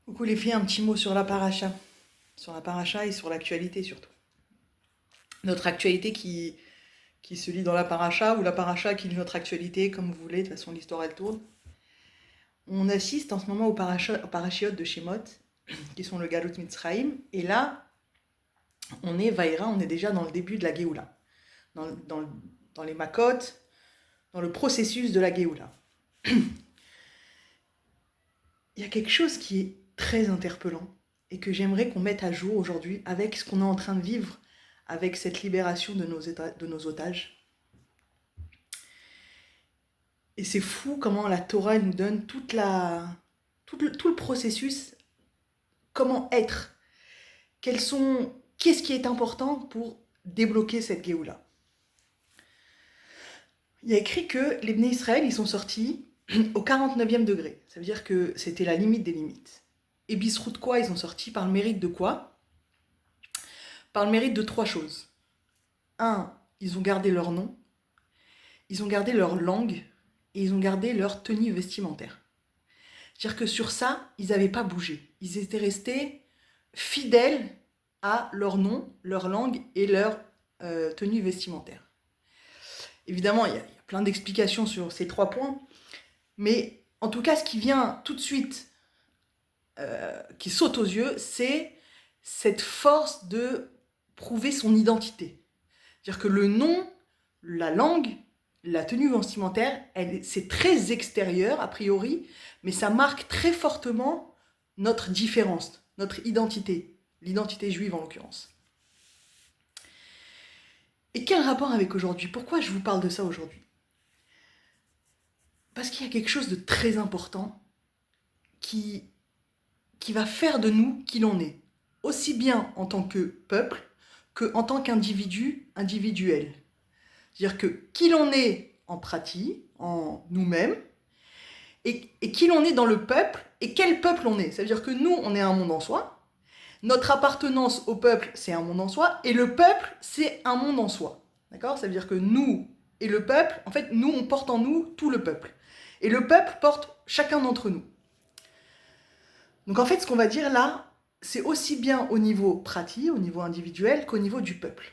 Coucou les filles, un petit mot sur la paracha. Sur la paracha et sur l'actualité surtout. Notre actualité qui se lit dans la paracha ou la paracha qui lit notre actualité, comme vous voulez, de toute façon l'histoire elle tourne. On assiste en ce moment aux parachiotes de Shemot, qui sont le Galut Mitzrayim, et là, on est déjà dans le début de la Géoula, dans les Makot, dans le processus de la Géoula. Il y a quelque chose qui est très interpellant et que j'aimerais qu'on mette à jour aujourd'hui avec ce qu'on est en train de vivre avec cette libération de nos otages. Et c'est fou comment la Torah nous donne tout le processus, comment être, qu'est-ce qui est important pour débloquer cette Géoula. Il y a écrit que les Bnei Israël, ils sont sortis au 49e degré. Ça veut dire que c'était la limite des limites. Et Bisrout quoi, ils sont sortis par le mérite de quoi? Par le mérite de 3 choses. 1, ils ont gardé leur nom, ils ont gardé leur langue et ils ont gardé leur tenue vestimentaire. C'est-à-dire que sur ça, ils n'avaient pas bougé. Ils étaient restés fidèles à leur nom, leur langue et leur tenue vestimentaire. Évidemment, il y a plein d'explications sur ces 3 points, mais en tout cas, ce qui vient tout de suite, qui saute aux yeux, c'est cette force de prouver son identité. C'est-à-dire que le nom, la langue, la tenue vestimentaire, c'est très extérieur a priori, mais ça marque très fortement notre différence, notre identité, l'identité juive en l'occurrence. Et quel rapport avec aujourd'hui? Pourquoi je vous parle de ça aujourd'hui? Parce qu'il y a quelque chose de très important qui va faire de nous qui l'on est, aussi bien en tant que peuple qu'en tant qu'individu individuel. C'est-à-dire que qui l'on est en pratique, en nous-mêmes, et qui l'on est dans le peuple, et quel peuple on est. Ça veut dire que nous, on est un monde en soi, notre appartenance au peuple, c'est un monde en soi, et le peuple, c'est un monde en soi. D'accord? Ça veut dire que nous et le peuple, en fait, nous, on porte en nous tout le peuple. Et le peuple porte chacun d'entre nous. Donc en fait, ce qu'on va dire là, c'est aussi bien au niveau pratique, au niveau individuel, qu'au niveau du peuple.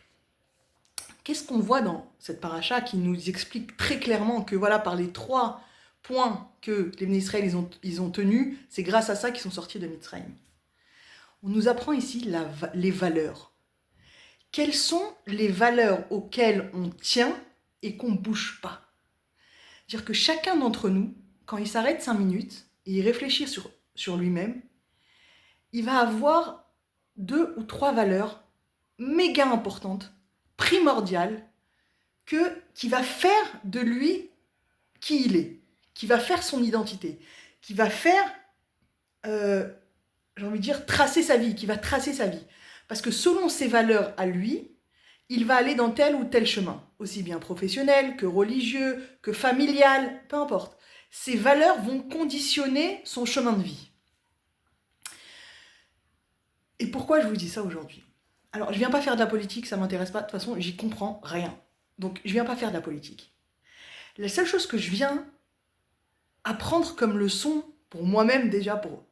Qu'est-ce qu'on voit dans cette paracha qui nous explique très clairement que voilà, par les 3 points que les Bnei Israël ils ont tenus, c'est grâce à ça qu'ils sont sortis de Mitzrayim. On nous apprend ici les valeurs. Quelles sont les valeurs auxquelles on tient et qu'on ne bouge pas? C'est-à-dire que chacun d'entre nous, quand il s'arrête 5 minutes et il réfléchit sur lui-même, il va avoir 2 ou 3 valeurs méga importantes, primordiales, qui va faire de lui qui il est, qui va faire son identité, qui va faire, j'ai envie de dire, tracer sa vie, qui va tracer sa vie. Parce que selon ses valeurs à lui, il va aller dans tel ou tel chemin, aussi bien professionnel que religieux, que familial, peu importe. Ces valeurs vont conditionner son chemin de vie. Et pourquoi je vous dis ça aujourd'hui? Alors, je viens pas faire de la politique, ça m'intéresse pas, de toute façon, j'y comprends rien. Donc, je viens pas faire de la politique. La seule chose que je viens apprendre comme leçon, pour moi-même déjà, pour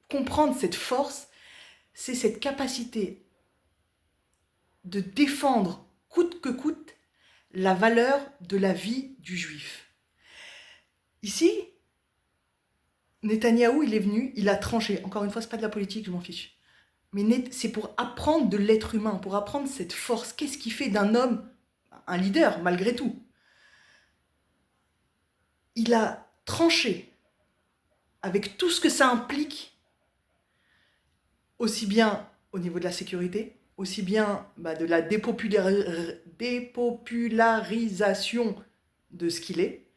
comprendre cette force, c'est cette capacité de défendre, coûte que coûte, la valeur de la vie du juif. Ici, Netanyahou, il est venu, il a tranché. Encore une fois, c'est pas de la politique, je m'en fiche. Mais c'est pour apprendre de l'être humain, pour apprendre cette force. Qu'est-ce qui fait d'un homme un leader, malgré tout? Il a tranché avec tout ce que ça implique, aussi bien au niveau de la sécurité, aussi bien de la dépopularisation de ce qu'il est,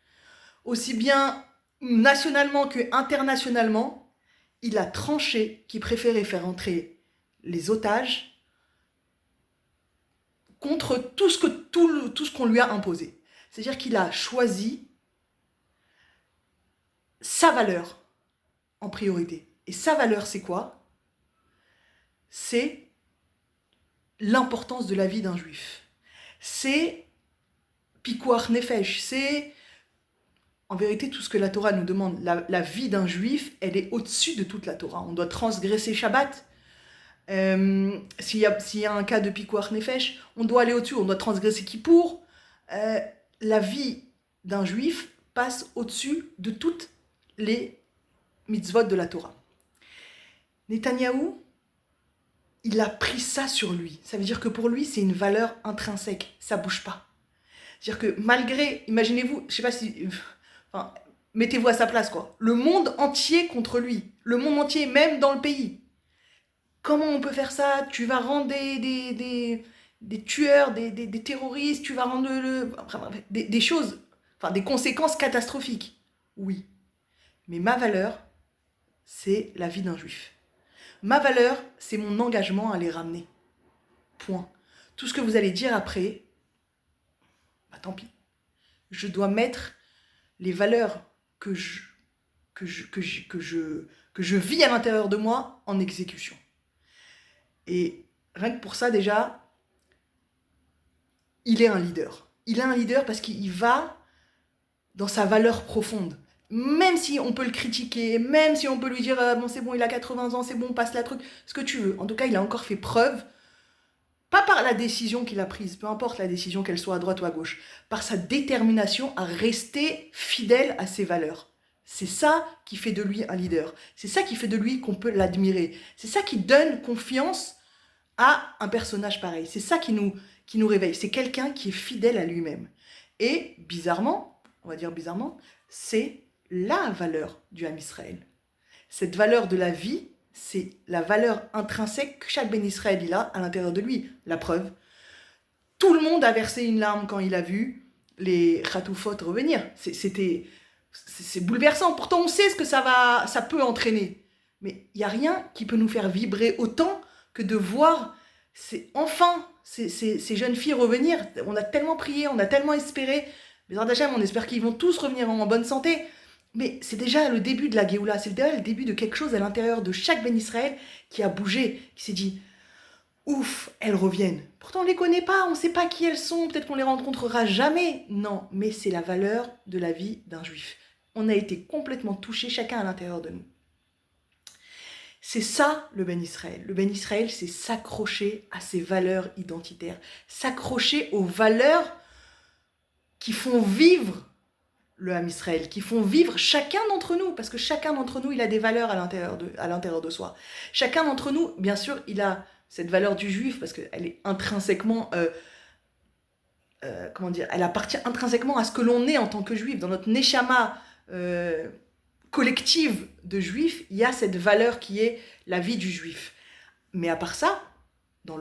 aussi bien nationalement que internationalement, il a tranché qu'il préférait faire entrer les otages contre tout ce qu'on lui a imposé. C'est-à-dire qu'il a choisi sa valeur en priorité. Et sa valeur, c'est quoi? C'est l'importance de la vie d'un juif. C'est pikuach nefesh, c'est En vérité, tout ce que la Torah nous demande, la vie d'un juif, elle est au-dessus de toute la Torah. On doit transgresser Shabbat. S'il y a un cas de Pikuach Nefesh, on doit aller au-dessus, on doit transgresser Kippour. La vie d'un juif passe au-dessus de toutes les mitzvot de la Torah. Netanyahou, il a pris ça sur lui. Ça veut dire que pour lui, c'est une valeur intrinsèque. Ça bouge pas. C'est-à-dire que malgré, imaginez-vous, je sais pas si... Enfin, mettez-vous à sa place, quoi. Le monde entier contre lui. Le monde entier, même dans le pays. Comment on peut faire ça? Tu vas rendre des tueurs, des terroristes, tu vas rendre des choses, enfin des conséquences catastrophiques. Oui. Mais ma valeur, c'est la vie d'un juif. Ma valeur, c'est mon engagement à les ramener. Point. Tout ce que vous allez dire après, bah tant pis. Je dois mettre les valeurs que je vis à l'intérieur de moi en exécution. Et rien que pour ça, déjà, il est un leader. Il est un leader parce qu'il va dans sa valeur profonde. Même si on peut le critiquer, même si on peut lui dire bon c'est bon, il a 80 ans, c'est bon, passe la truc, ce que tu veux. En tout cas, il a encore fait preuve, pas par la décision qu'il a prise, peu importe la décision, qu'elle soit à droite ou à gauche, par sa détermination à rester fidèle à ses valeurs. C'est ça qui fait de lui un leader. C'est ça qui fait de lui qu'on peut l'admirer. C'est ça qui donne confiance à un personnage pareil. C'est ça qui nous réveille. C'est quelqu'un qui est fidèle à lui-même. Et bizarrement, on va dire bizarrement, c'est la valeur du Ham Israël. Cette valeur de la vie, c'est la valeur intrinsèque que chaque Ben Israël il a à l'intérieur de lui. La preuve, tout le monde a versé une larme quand il a vu les Khatoufot revenir. C'est bouleversant. Pourtant, on sait ce que ça peut entraîner. Mais il n'y a rien qui peut nous faire vibrer autant que de voir enfin ces jeunes filles revenir. On a tellement prié, on a tellement espéré. Mais on espère qu'ils vont tous revenir en bonne santé. Mais c'est déjà le début de la Géoula, c'est déjà le début de quelque chose à l'intérieur de chaque Ben Israël qui a bougé, qui s'est dit ouf, elles reviennent. Pourtant on ne les connaît pas, on ne sait pas qui elles sont, peut-être qu'on les rencontrera jamais. Non, mais c'est la valeur de la vie d'un juif. On a été complètement touchés chacun à l'intérieur de nous. C'est ça le Ben Israël. Le Ben Israël, c'est s'accrocher à ses valeurs identitaires, s'accrocher aux valeurs qui font vivre le Ham Israël, qui font vivre chacun d'entre nous, parce que chacun d'entre nous, il a des valeurs à l'intérieur de soi. Chacun d'entre nous, bien sûr, il a cette valeur du juif, parce qu'elle est intrinsèquement, elle appartient intrinsèquement à ce que l'on est en tant que juif. Dans notre neshama collective de juifs, il y a cette valeur qui est la vie du juif. Mais à part ça, dans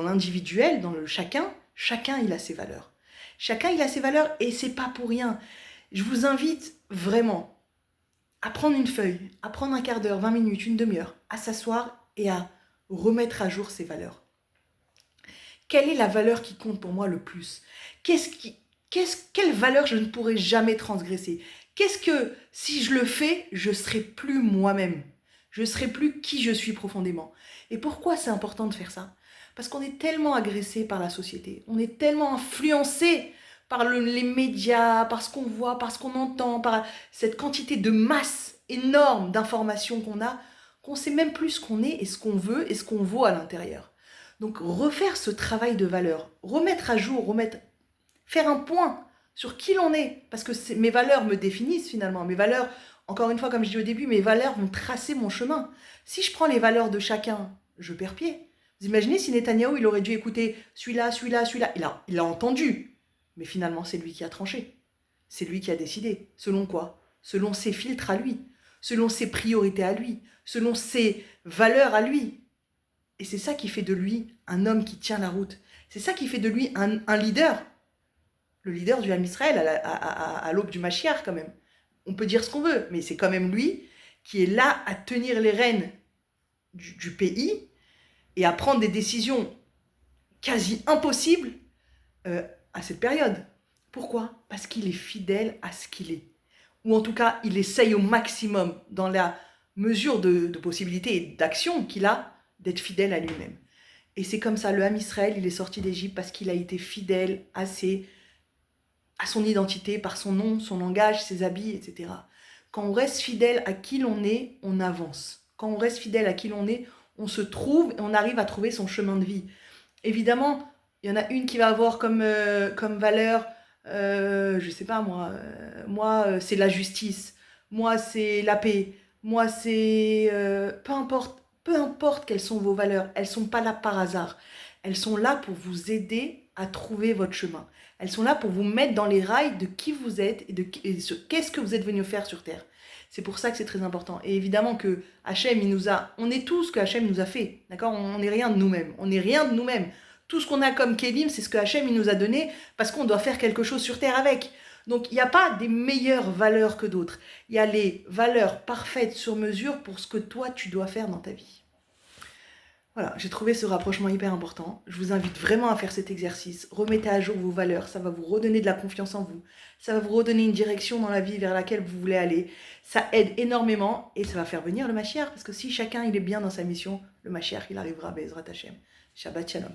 l'individuel, dans le chacun il a ses valeurs. Chacun, il a ses valeurs et c'est pas pour rien. Je vous invite vraiment à prendre une feuille, à prendre un quart d'heure, 20 minutes, une demi-heure, à s'asseoir et à remettre à jour ses valeurs. Quelle est la valeur qui compte pour moi le plus? Quelle valeur je ne pourrai jamais transgresser? Qu'est-ce que, si je le fais, je ne serai plus moi-même? Je ne serai plus qui je suis profondément. Et pourquoi c'est important de faire ça? Parce qu'on est tellement agressé par la société, on est tellement influencé par les médias, par ce qu'on voit, par ce qu'on entend, par cette quantité de masse énorme d'informations qu'on ne sait même plus ce qu'on est et ce qu'on veut et ce qu'on vaut à l'intérieur. Donc refaire ce travail de valeur, remettre à jour, faire un point sur qui l'on est, parce que mes valeurs me définissent finalement. Mes valeurs, encore une fois, comme je dis au début, mes valeurs vont tracer mon chemin. Si je prends les valeurs de chacun, je perds pied. Vous imaginez si Netanyahou, il aurait dû écouter celui-là. Il a entendu. Mais finalement, c'est lui qui a tranché. C'est lui qui a décidé. Selon quoi? Selon ses filtres à lui. Selon ses priorités à lui. Selon ses valeurs à lui. Et c'est ça qui fait de lui un homme qui tient la route. C'est ça qui fait de lui un leader. Le leader du Ham Israël à l'aube du Mashiach quand même. On peut dire ce qu'on veut, mais c'est quand même lui qui est là à tenir les rênes du pays et à prendre des décisions quasi impossibles à cette période. Pourquoi? Parce qu'il est fidèle à ce qu'il est. Ou en tout cas, il essaye au maximum, dans la mesure de possibilités et d'action qu'il a, d'être fidèle à lui-même. Et c'est comme ça, le Ham Israël, il est sorti d'Égypte parce qu'il a été fidèle à ses à son identité, par son nom, son langage, ses habits, etc. Quand on reste fidèle à qui l'on est, on avance. Quand on reste fidèle à qui l'on est, on se trouve et on arrive à trouver son chemin de vie. Évidemment, il y en a une qui va avoir comme valeur, je sais pas moi, c'est la justice, moi c'est la paix, moi c'est... peu importe quelles sont vos valeurs, elles sont pas là par hasard. Elles sont là pour vous aider à trouver votre chemin. Elles sont là pour vous mettre dans les rails de qui vous êtes qu'est-ce que vous êtes venu faire sur Terre. C'est pour ça que c'est très important. Et évidemment que Hachem, on est tout ce que Hachem nous a fait. D'accord? On n'est rien de nous-mêmes. On n'est rien de nous-mêmes. Tout ce qu'on a comme Kélim, c'est ce que Hachem il nous a donné parce qu'on doit faire quelque chose sur Terre avec. Donc il n'y a pas des meilleures valeurs que d'autres. Il y a les valeurs parfaites sur mesure pour ce que toi tu dois faire dans ta vie. Voilà, j'ai trouvé ce rapprochement hyper important. Je vous invite vraiment à faire cet exercice. Remettez à jour vos valeurs, ça va vous redonner de la confiance en vous. Ça va vous redonner une direction dans la vie vers laquelle vous voulez aller. Ça aide énormément et ça va faire venir le Mashiach. Parce que si chacun il est bien dans sa mission, le Mashiach il arrivera, Bezrat Hashem. Shabbat Shalom.